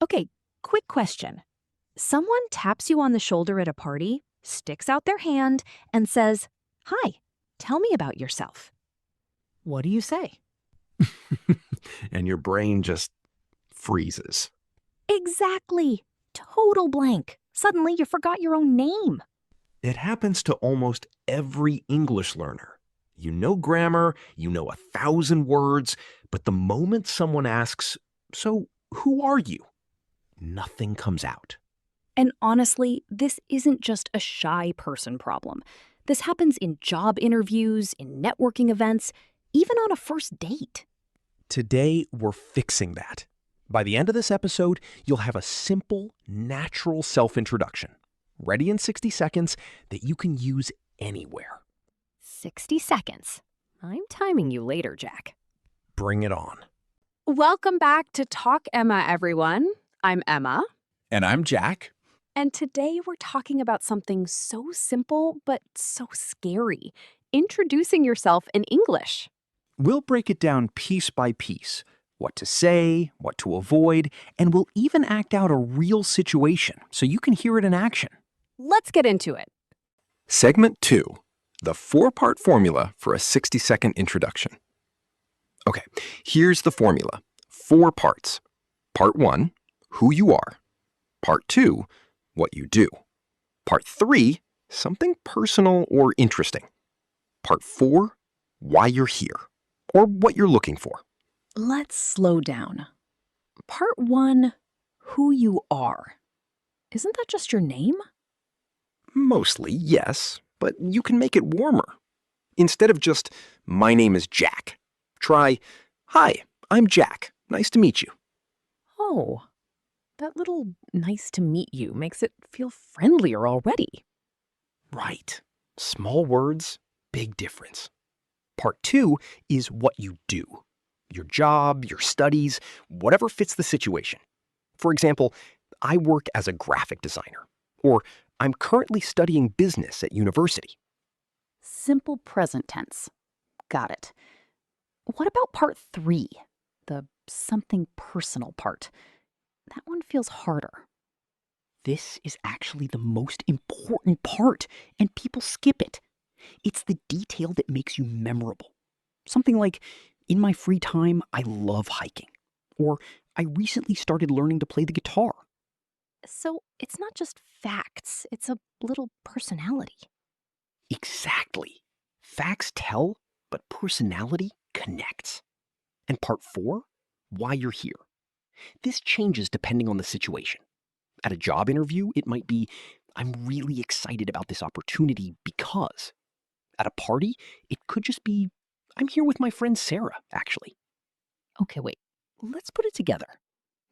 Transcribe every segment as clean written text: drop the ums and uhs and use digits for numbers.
Okay, quick question. Someone taps you on the shoulder at a party, sticks out their hand, and says, "Hi, tell me about yourself." What do you say? And your brain just freezes. Exactly. Total blank. Suddenly you forgot your own name. It happens to almost every English learner. You know grammar, you know 1,000 words, but the moment someone asks, "So who are you?" nothing comes out. And honestly, this isn't just a shy person problem. This happens in job interviews, in networking events, even on a first date. Today, we're fixing that. By the end of this episode, you'll have a simple, natural self-introduction, ready in 60 seconds, that you can use anywhere. 60 seconds. I'm timing you later, Jack. Bring it on. Welcome back to Talk Emma, everyone. I'm Emma. And I'm Jack. And today we're talking about something so simple but so scary. Introducing yourself in English. We'll break it down piece by piece. What to say, what to avoid, and we'll even act out a real situation so you can hear it in action. Let's get into it. Segment 2, the 4-part formula for a 60-second introduction. Okay, here's the formula. 4 parts. Part 1, who you are. Part 2, what you do. Part 3, something personal or interesting. Part 4, why you're here, or what you're looking for. Let's slow down. Part 1, who you are. Isn't that just your name? Mostly, yes, but you can make it warmer. Instead of just, "My name is Jack," try, "Hi, I'm Jack. Nice to meet you." Oh, that little "nice to meet you" makes it feel friendlier already. Right. Small words, big difference. Part 2 is what you do. Your job, your studies, whatever fits the situation. For example, I work as a graphic designer, or I'm currently studying business at university. Simple present tense. Got it. What about part 3? The something personal part. That one feels harder. This is actually the most important part, and people skip it. It's the detail that makes you memorable. Something like, in my free time, I love hiking. Or, I recently started learning to play the guitar. So it's not just facts, it's a little personality. Exactly. Facts tell, but personality connects. And part 4, why you're here. This changes depending on the situation. At a job interview, it might be, "I'm really excited about this opportunity because." At a party, it could just be, "I'm here with my friend Sarah, actually." Okay, wait. Let's put it together.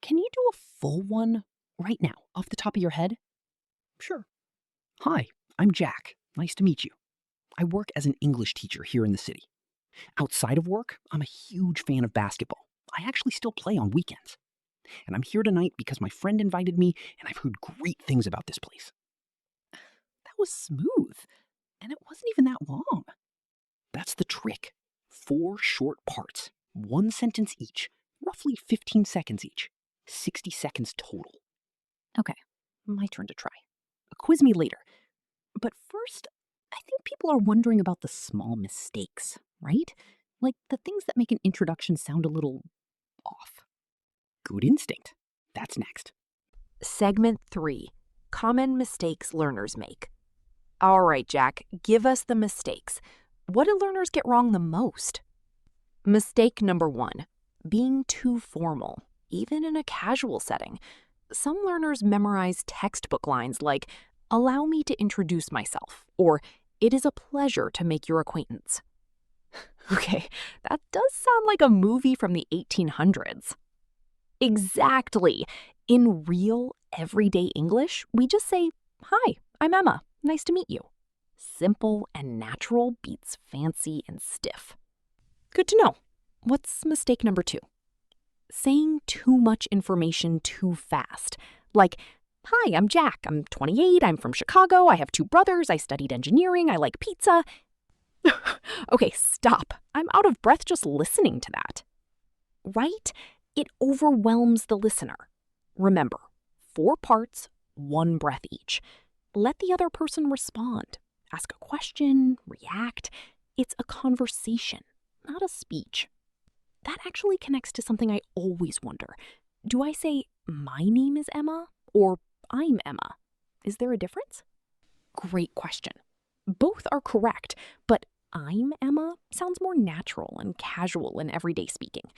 Can you do a full one right now, off the top of your head? Sure. "Hi, I'm Jack. Nice to meet you. I work as an English teacher here in the city. Outside of work, I'm a huge fan of basketball. I actually still play on weekends. And I'm here tonight because my friend invited me, and I've heard great things about this place." That was smooth. And it wasn't even that long. That's the trick. 4 short parts, 1 sentence each, roughly 15 seconds each, 60 seconds total. Okay, my turn to try. Quiz me later. But first, I think people are wondering about the small mistakes, right? Like the things that make an introduction sound a little off. Good instinct. That's next. Segment 3, common mistakes learners make. All right, Jack, give us the mistakes. What do learners get wrong the most? Mistake number 1, being too formal, even in a casual setting. Some learners memorize textbook lines like, "Allow me to introduce myself," or "It is a pleasure to make your acquaintance." Okay, that does sound like a movie from the 1800s. Exactly. In real, everyday English, we just say, "Hi, I'm Emma. Nice to meet you." Simple and natural beats fancy and stiff. Good to know. What's mistake number 2? Saying too much information too fast. Like, "Hi, I'm Jack. I'm 28. I'm from Chicago. I have 2 brothers. I studied engineering. I like pizza." Okay, stop. I'm out of breath just listening to that. Right? It overwhelms the listener. Remember, 4 parts, 1 breath each. Let the other person respond. Ask a question, react. It's a conversation, not a speech. That actually connects to something I always wonder. Do I say, my name is Emma, or I'm Emma? Is there a difference? Great question. Both are correct, but I'm Emma sounds more natural and casual in everyday speaking.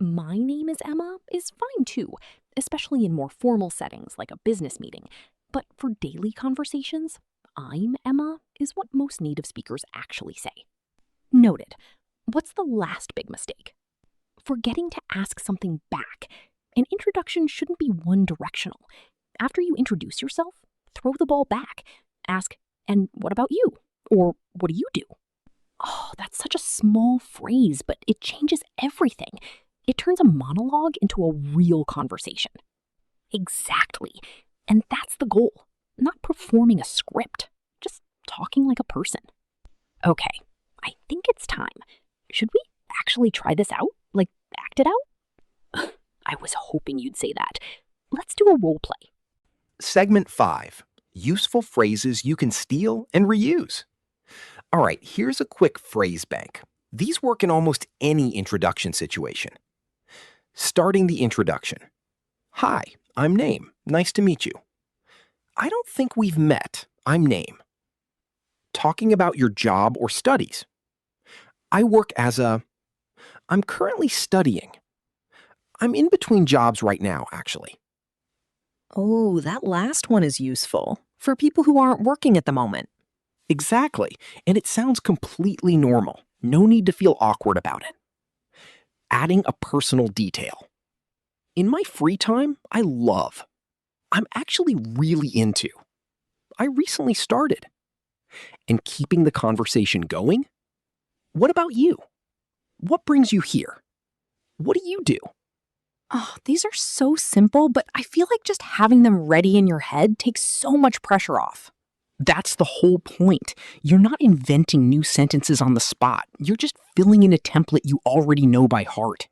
My name is Emma is fine too, especially in more formal settings like a business meeting. But for daily conversations, I'm Emma is what most native speakers actually say. Noted. What's the last big mistake? Forgetting to ask something back. An introduction shouldn't be one-directional. After you introduce yourself, throw the ball back. Ask, and what about you? Or what do you do? Oh, that's such a small phrase, but it changes everything. It turns a monologue into a real conversation. Exactly. And that's the goal. Not performing a script, just talking like a person. Okay, I think it's time. Should we actually try this out? Like, act it out? I was hoping you'd say that. Let's do a role play. Segment 5. Useful phrases you can steal and reuse. All right, here's a quick phrase bank. These work in almost any introduction situation. Starting the introduction. Hi, I'm Name. Nice to meet you. I don't think we've met. I'm Name. Talking about your job or studies. I work as a... I'm currently studying. I'm in between jobs right now, actually. Oh, that last one is useful for people who aren't working at the moment. Exactly, and it sounds completely normal. No need to feel awkward about it. Adding a personal detail. In my free time, I'm actually really into. I recently started. And keeping the conversation going? What about you? What brings you here? What do you do? Oh, these are so simple, but I feel like just having them ready in your head takes so much pressure off. That's the whole point. You're not inventing new sentences on the spot. You're just filling in a template you already know by heart.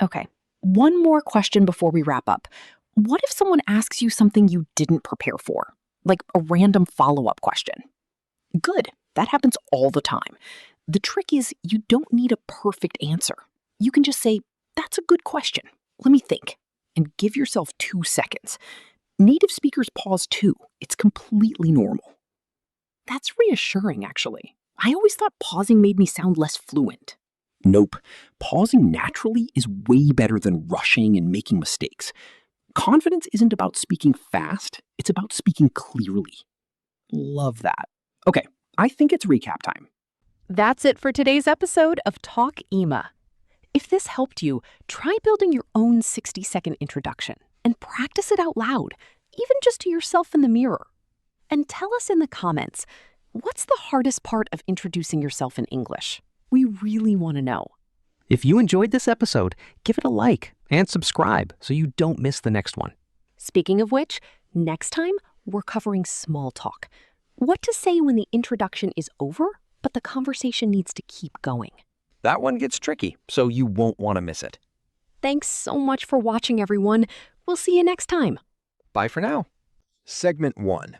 Okay, one more question before we wrap up. What if someone asks you something you didn't prepare for? Like a random follow-up question? Good, that happens all the time. The trick is you don't need a perfect answer. You can just say, that's a good question. Let me think. And give yourself 2 seconds. Native speakers pause too. It's completely normal. That's reassuring, actually. I always thought pausing made me sound less fluent. Nope. Pausing naturally is way better than rushing and making mistakes. Confidence isn't about speaking fast, it's about speaking clearly. Love that. Okay, I think it's recap time. That's it for today's episode of Talk EMA. If this helped you, try building your own 60-second introduction and practice it out loud, even just to yourself in the mirror. And tell us in the comments, what's the hardest part of introducing yourself in English? We really want to know. If you enjoyed this episode, give it a like and subscribe so you don't miss the next one. Speaking of which, next time we're covering small talk. What to say when the introduction is over, but the conversation needs to keep going. That one gets tricky, so you won't want to miss it. Thanks so much for watching, everyone. We'll see you next time. Bye for now. Segment 1.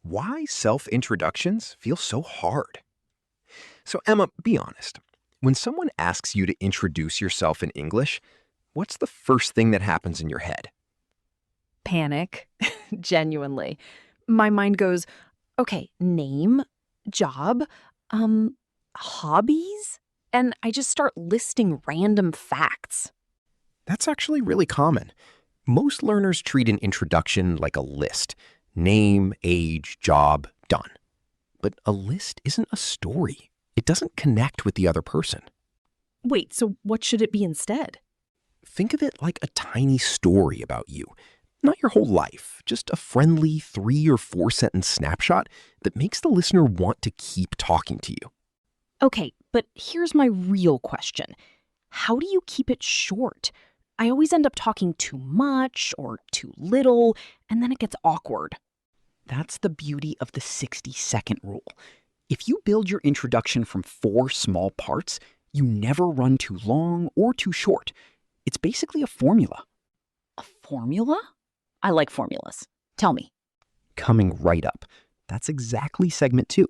Why self-introductions feel so hard? So Emma, be honest. When someone asks you to introduce yourself in English, what's the first thing that happens in your head? Panic. Genuinely. My mind goes, okay, name, job, hobbies? And I just start listing random facts. That's actually really common. Most learners treat an introduction like a list. Name, age, job, done. But a list isn't a story. It doesn't connect with the other person. Wait, so what should it be instead? Think of it like a tiny story about you. Not your whole life, just a friendly 3 or 4 sentence snapshot that makes the listener want to keep talking to you. Okay, but here's my real question. How do you keep it short? I always end up talking too much or too little, and then it gets awkward. That's the beauty of the 60-second rule. If you build your introduction from 4 small parts, you never run too long or too short. It's basically a formula. A Formula? I like formulas. Tell me. Coming right up. That's exactly segment 2.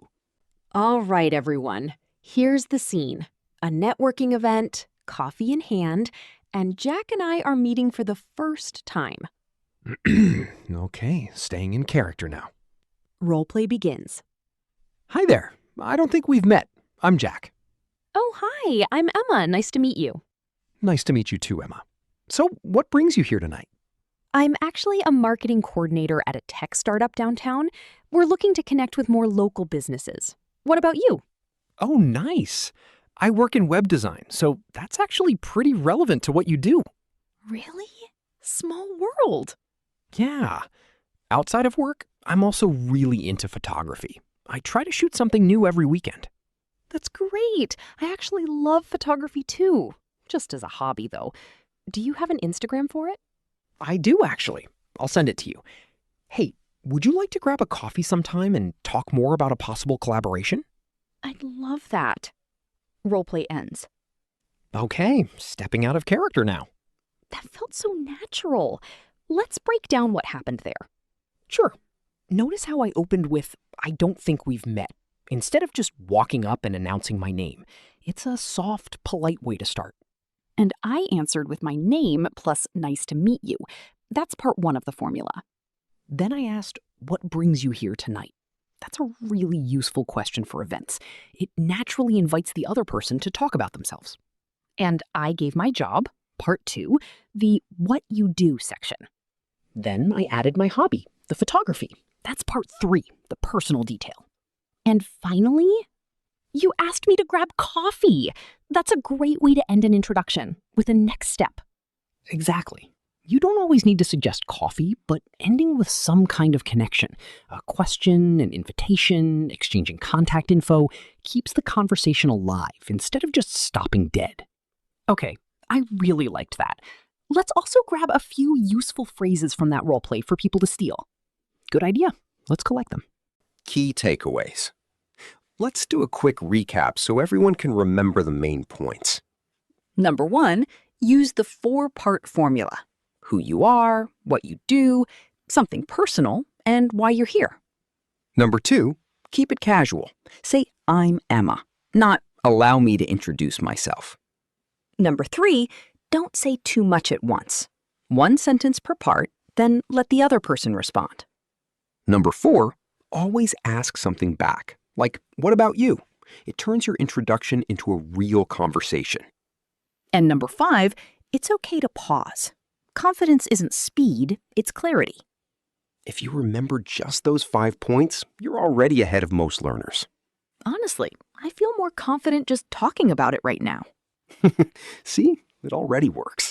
All right, everyone. Here's the scene. A networking event, coffee in hand, and Jack and I are meeting for the first time. Okay, staying in character now. Roleplay begins. Hi there. I don't think we've met. I'm Jack. Oh, hi, I'm Emma. Nice to meet you. Nice to meet you too, Emma. So, what brings you here tonight? I'm actually a marketing coordinator at a tech startup downtown. We're looking to connect with more local businesses. What about you? Oh, nice. I work in web design, so that's actually pretty relevant to what you do. Really? Small world. Yeah. Outside of work, I'm also really into photography. I try to shoot something new every weekend. That's great. I actually love photography too. Just as a hobby, though. Do you have an Instagram for it? I do, actually. I'll send it to you. Hey, would you like to grab a coffee sometime and talk more about a possible collaboration? I'd love that. Roleplay ends. Okay, stepping out of character now. That felt so natural. Let's break down what happened there. Sure. Notice how I opened with, I don't think we've met. Instead of just walking up and announcing my name, it's a soft, polite way to start. And I answered with my name plus nice to meet you. That's part 1 of the formula. Then I asked, what brings you here tonight? That's a really useful question for events. It naturally invites the other person to talk about themselves. And I gave my job, part 2, the what you do section. Then I added my hobby, the photography. That's part 3, the personal detail. And finally, you asked me to grab coffee. That's a great way to end an introduction with a next step. Exactly. You don't always need to suggest coffee, but ending with some kind of connection, a question, an invitation, exchanging contact info, keeps the conversation alive instead of just stopping dead. Okay, I really liked that. Let's also grab a few useful phrases from that roleplay for people to steal. Good idea. Let's collect them. Key takeaways. Let's do a quick recap so everyone can remember the main points. Number 1, use the 4-part formula. Who you are, what you do, something personal, and why you're here. Number 2, Keep it casual. Say, I'm Emma, not allow me to introduce myself. Number 3, don't say too much at once. 1 sentence per part, then let the other person respond. Number 4, always ask something back, like, what about you? It turns your introduction into a real conversation. And number 5, it's okay to pause. Confidence isn't speed, it's clarity. If you remember just those 5 points, you're already ahead of most learners. Honestly, I feel more confident just talking about it right now. See, it already works.